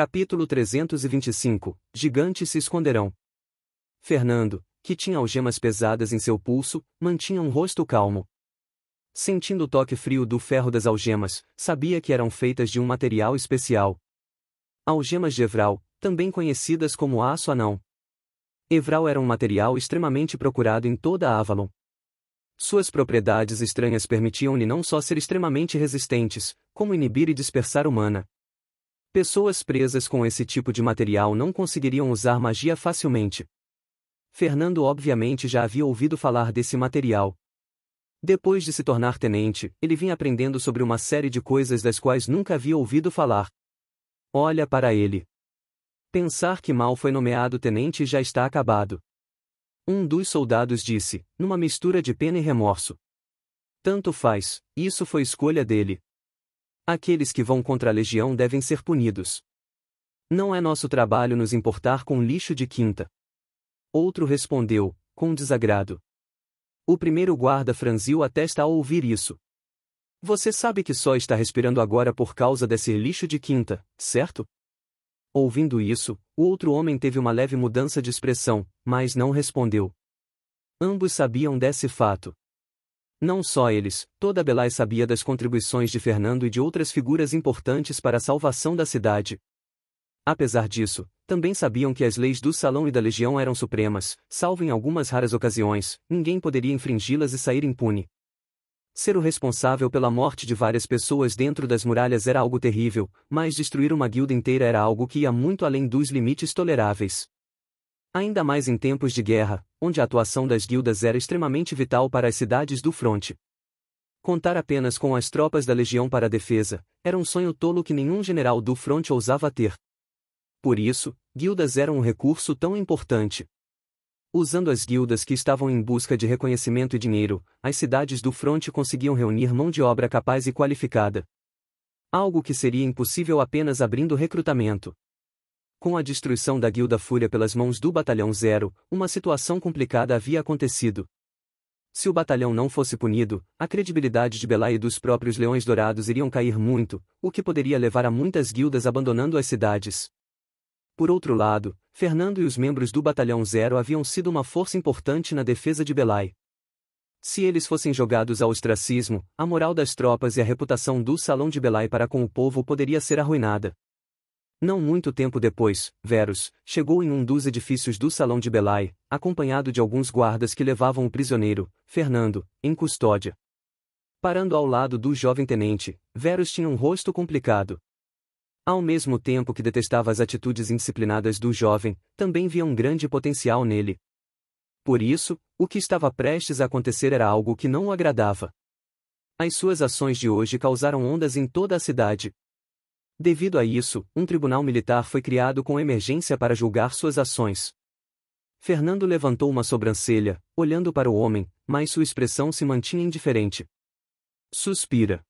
Capítulo 325. Gigantes se esconderão. Fernando, que tinha algemas pesadas em seu pulso, mantinha um rosto calmo. Sentindo o toque frio do ferro das algemas, sabia que eram feitas de um material especial. Algemas de Evral, também conhecidas como aço anão. Evral era um material extremamente procurado em toda a Avalon. Suas propriedades estranhas permitiam-lhe não só ser extremamente resistentes, como inibir e dispersar o mana. Pessoas presas com esse tipo de material não conseguiriam usar magia facilmente. Fernando obviamente já havia ouvido falar desse material. Depois de se tornar tenente, ele vinha aprendendo sobre uma série de coisas das quais nunca havia ouvido falar. Olha para ele. Pensar que mal foi nomeado tenente já está acabado. Um dos soldados disse, numa mistura de pena e remorso. Tanto faz, isso foi escolha dele. Aqueles que vão contra a legião devem ser punidos. Não é nosso trabalho nos importar com lixo de quinta. Outro respondeu, com desagrado. O primeiro guarda franziu a testa ao ouvir isso. Você sabe que só está respirando agora por causa desse lixo de quinta, certo? Ouvindo isso, o outro homem teve uma leve mudança de expressão, mas não respondeu. Ambos sabiam desse fato. Não só eles, toda Belay sabia das contribuições de Fernando e de outras figuras importantes para a salvação da cidade. Apesar disso, também sabiam que as leis do Salão e da Legião eram supremas, salvo em algumas raras ocasiões, ninguém poderia infringi-las e sair impune. Ser o responsável pela morte de várias pessoas dentro das muralhas era algo terrível, mas destruir uma guilda inteira era algo que ia muito além dos limites toleráveis. Ainda mais em tempos de guerra, onde a atuação das guildas era extremamente vital para as cidades do fronte. Contar apenas com as tropas da legião para a defesa, era um sonho tolo que nenhum general do fronte ousava ter. Por isso, guildas eram um recurso tão importante. Usando as guildas que estavam em busca de reconhecimento e dinheiro, as cidades do fronte conseguiam reunir mão de obra capaz e qualificada. Algo que seria impossível apenas abrindo recrutamento. Com a destruição da Guilda Fúria pelas mãos do Batalhão Zero, uma situação complicada havia acontecido. Se o batalhão não fosse punido, a credibilidade de Belay e dos próprios Leões Dourados iriam cair muito, o que poderia levar a muitas guildas abandonando as cidades. Por outro lado, Fernando e os membros do Batalhão Zero haviam sido uma força importante na defesa de Belay. Se eles fossem jogados ao ostracismo, a moral das tropas e a reputação do Salão de Belay para com o povo poderia ser arruinada. Não muito tempo depois, Verus chegou em um dos edifícios do Salão de Belay, acompanhado de alguns guardas que levavam o prisioneiro, Fernando, em custódia. Parando ao lado do jovem tenente, Verus tinha um rosto complicado. Ao mesmo tempo que detestava as atitudes indisciplinadas do jovem, também via um grande potencial nele. Por isso, o que estava prestes a acontecer era algo que não o agradava. As suas ações de hoje causaram ondas em toda a cidade. Devido a isso, um tribunal militar foi criado com emergência para julgar suas ações. Fernando levantou uma sobrancelha, olhando para o homem, mas sua expressão se mantinha indiferente. Suspira.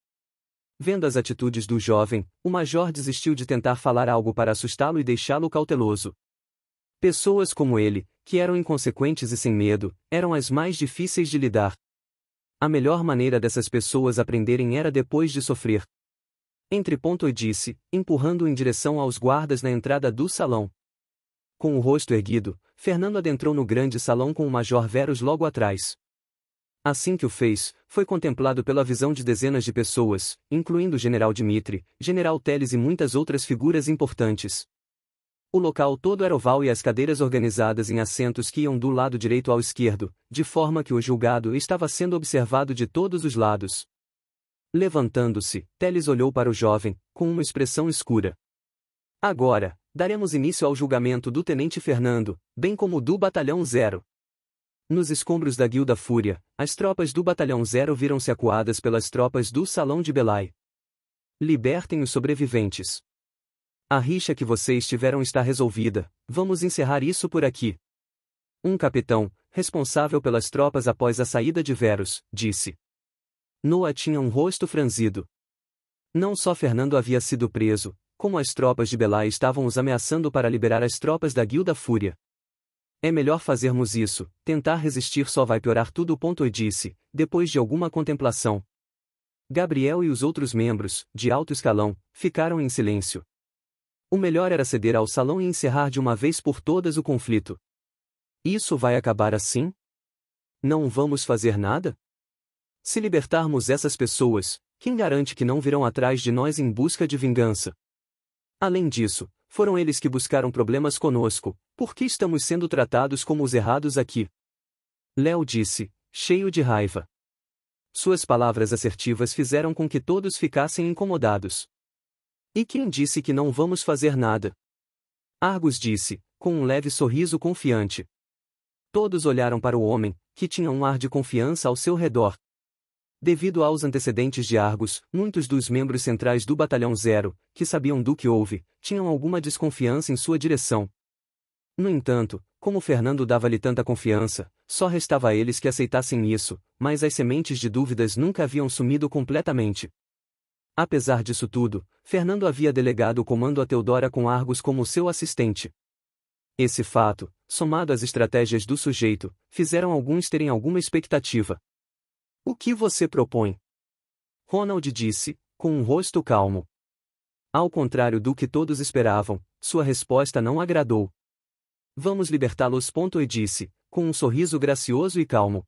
Vendo as atitudes do jovem, o major desistiu de tentar falar algo para assustá-lo e deixá-lo cauteloso. Pessoas como ele, que eram inconsequentes e sem medo, eram as mais difíceis de lidar. A melhor maneira dessas pessoas aprenderem era depois de sofrer. Entre ponto e disse, empurrando-o em direção aos guardas na entrada do salão. Com o rosto erguido, Fernando adentrou no grande salão com o Major Verus logo atrás. Assim que o fez, foi contemplado pela visão de dezenas de pessoas, incluindo o General Dmitri, General Teles e muitas outras figuras importantes. O local todo era oval e as cadeiras organizadas em assentos que iam do lado direito ao esquerdo, de forma que o julgado estava sendo observado de todos os lados. Levantando-se, Teles olhou para o jovem, com uma expressão escura. Agora, daremos início ao julgamento do Tenente Fernando, bem como do Batalhão Zero. Nos escombros da Guilda Fúria, as tropas do Batalhão Zero viram-se acuadas pelas tropas do Salão de Belay. Libertem os sobreviventes. A rixa que vocês tiveram está resolvida, vamos encerrar isso por aqui. Um capitão, responsável pelas tropas após a saída de Verus, disse. Noah tinha um rosto franzido. Não só Fernando havia sido preso, como as tropas de Belay estavam os ameaçando para liberar as tropas da Guilda Fúria. É melhor fazermos isso, tentar resistir só vai piorar tudo. E disse, depois de alguma contemplação. Gabriel e os outros membros, de alto escalão, ficaram em silêncio. O melhor era ceder ao salão e encerrar de uma vez por todas o conflito. Isso vai acabar assim? Não vamos fazer nada? Se libertarmos essas pessoas, quem garante que não virão atrás de nós em busca de vingança? Além disso, foram eles que buscaram problemas conosco, por que estamos sendo tratados como os errados aqui? Léo disse, cheio de raiva. Suas palavras assertivas fizeram com que todos ficassem incomodados. E quem disse que não vamos fazer nada? Argus disse, com um leve sorriso confiante. Todos olharam para o homem, que tinha um ar de confiança ao seu redor. Devido aos antecedentes de Argus, muitos dos membros centrais do Batalhão Zero, que sabiam do que houve, tinham alguma desconfiança em sua direção. No entanto, como Fernando dava-lhe tanta confiança, só restava a eles que aceitassem isso, mas as sementes de dúvidas nunca haviam sumido completamente. Apesar disso tudo, Fernando havia delegado o comando a Teodora com Argus como seu assistente. Esse fato, somado às estratégias do sujeito, fizeram alguns terem alguma expectativa. O que você propõe? Ronald disse, com um rosto calmo. Ao contrário do que todos esperavam, sua resposta não agradou. Vamos libertá-los. E disse, com um sorriso gracioso e calmo.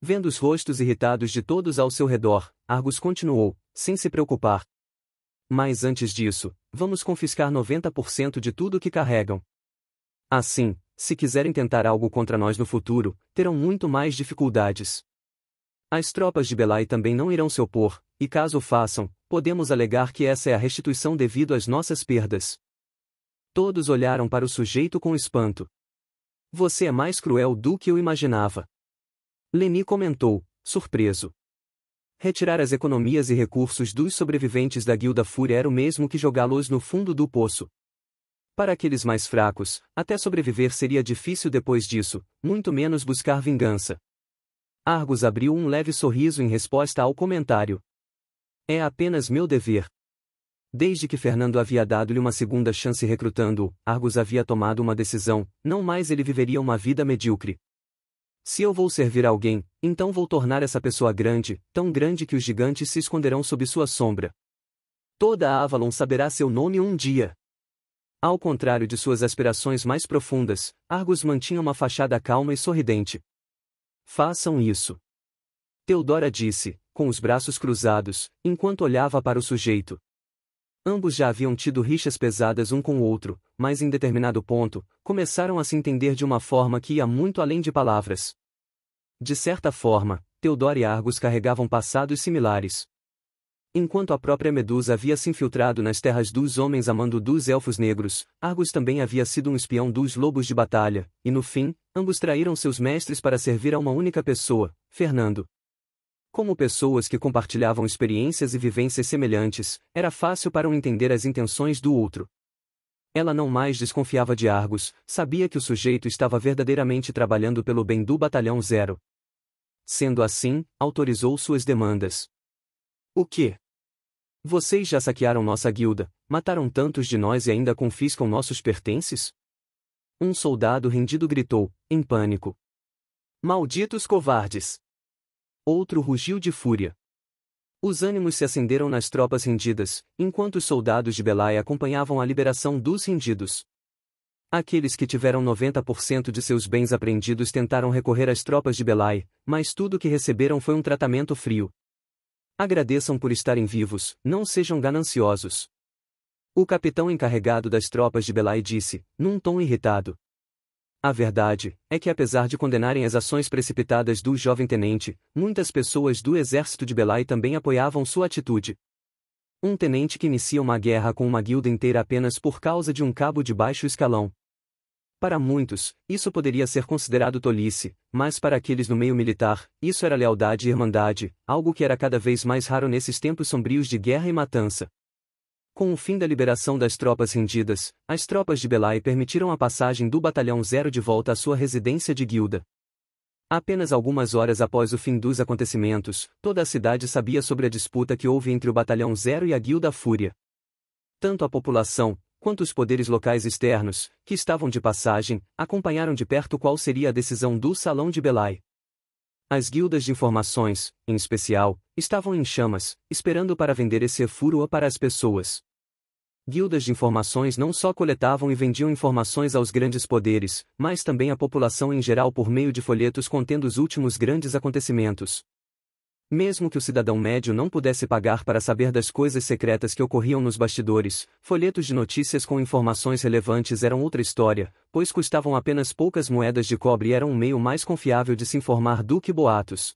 Vendo os rostos irritados de todos ao seu redor, Argus continuou, sem se preocupar. Mas antes disso, vamos confiscar 90% de tudo que carregam. Assim, se quiserem tentar algo contra nós no futuro, terão muito mais dificuldades. As tropas de Belai também não irão se opor, e caso o façam, podemos alegar que essa é a restituição devido às nossas perdas. Todos olharam para o sujeito com espanto. Você é mais cruel do que eu imaginava. Lenny comentou, surpreso. Retirar as economias e recursos dos sobreviventes da Guilda Fúria era o mesmo que jogá-los no fundo do poço. Para aqueles mais fracos, até sobreviver seria difícil depois disso, muito menos buscar vingança. Argus abriu um leve sorriso em resposta ao comentário. É apenas meu dever. Desde que Fernando havia dado-lhe uma segunda chance recrutando-o, Argus havia tomado uma decisão, não mais ele viveria uma vida medíocre. Se eu vou servir alguém, então vou tornar essa pessoa grande, tão grande que os gigantes se esconderão sob sua sombra. Toda a Avalon saberá seu nome um dia. Ao contrário de suas aspirações mais profundas, Argus mantinha uma fachada calma e sorridente. Façam isso. Teodora disse, com os braços cruzados, enquanto olhava para o sujeito. Ambos já haviam tido rixas pesadas um com o outro, mas em determinado ponto, começaram a se entender de uma forma que ia muito além de palavras. De certa forma, Teodora e Argus carregavam passados similares. Enquanto a própria Medusa havia se infiltrado nas terras dos homens a mando dos Elfos Negros, Argus também havia sido um espião dos Lobos de Batalha, e no fim, ambos traíram seus mestres para servir a uma única pessoa, Fernando. Como pessoas que compartilhavam experiências e vivências semelhantes, era fácil para um entender as intenções do outro. Ela não mais desconfiava de Argus, sabia que o sujeito estava verdadeiramente trabalhando pelo bem do Batalhão Zero. Sendo assim, autorizou suas demandas. O quê? Vocês já saquearam nossa guilda, mataram tantos de nós e ainda confiscam nossos pertences? Um soldado rendido gritou, em pânico. Malditos covardes! Outro rugiu de fúria. Os ânimos se acenderam nas tropas rendidas, enquanto os soldados de Belai acompanhavam a liberação dos rendidos. Aqueles que tiveram 90% de seus bens apreendidos tentaram recorrer às tropas de Belai, mas tudo o que receberam foi um tratamento frio. Agradeçam por estarem vivos, não sejam gananciosos. O capitão encarregado das tropas de Belai disse, num tom irritado. A verdade é que apesar de condenarem as ações precipitadas do jovem tenente, muitas pessoas do exército de Belai também apoiavam sua atitude. Um tenente que inicia uma guerra com uma guilda inteira apenas por causa de um cabo de baixo escalão. Para muitos, isso poderia ser considerado tolice, mas para aqueles no meio militar, isso era lealdade e irmandade, algo que era cada vez mais raro nesses tempos sombrios de guerra e matança. Com o fim da liberação das tropas rendidas, as tropas de Belai permitiram a passagem do Batalhão Zero de volta à sua residência de guilda. Apenas algumas horas após o fim dos acontecimentos, toda a cidade sabia sobre a disputa que houve entre o Batalhão Zero e a Guilda Fúria. Tanto a população, quanto os poderes locais externos, que estavam de passagem, acompanharam de perto qual seria a decisão do Salão de Belai. As guildas de informações, em especial, estavam em chamas, esperando para vender esse furor para as pessoas. Guildas de informações não só coletavam e vendiam informações aos grandes poderes, mas também à população em geral por meio de folhetos contendo os últimos grandes acontecimentos. Mesmo que o cidadão médio não pudesse pagar para saber das coisas secretas que ocorriam nos bastidores, folhetos de notícias com informações relevantes eram outra história, pois custavam apenas poucas moedas de cobre e eram um meio mais confiável de se informar do que boatos.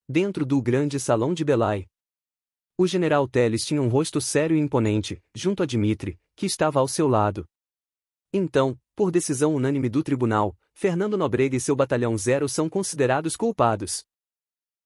Dentro do grande salão de Belai, o general Teles tinha um rosto sério e imponente, junto a Dmitri, que estava ao seu lado. Então, por decisão unânime do tribunal, Fernando Nóbrega e seu batalhão 0 são considerados culpados.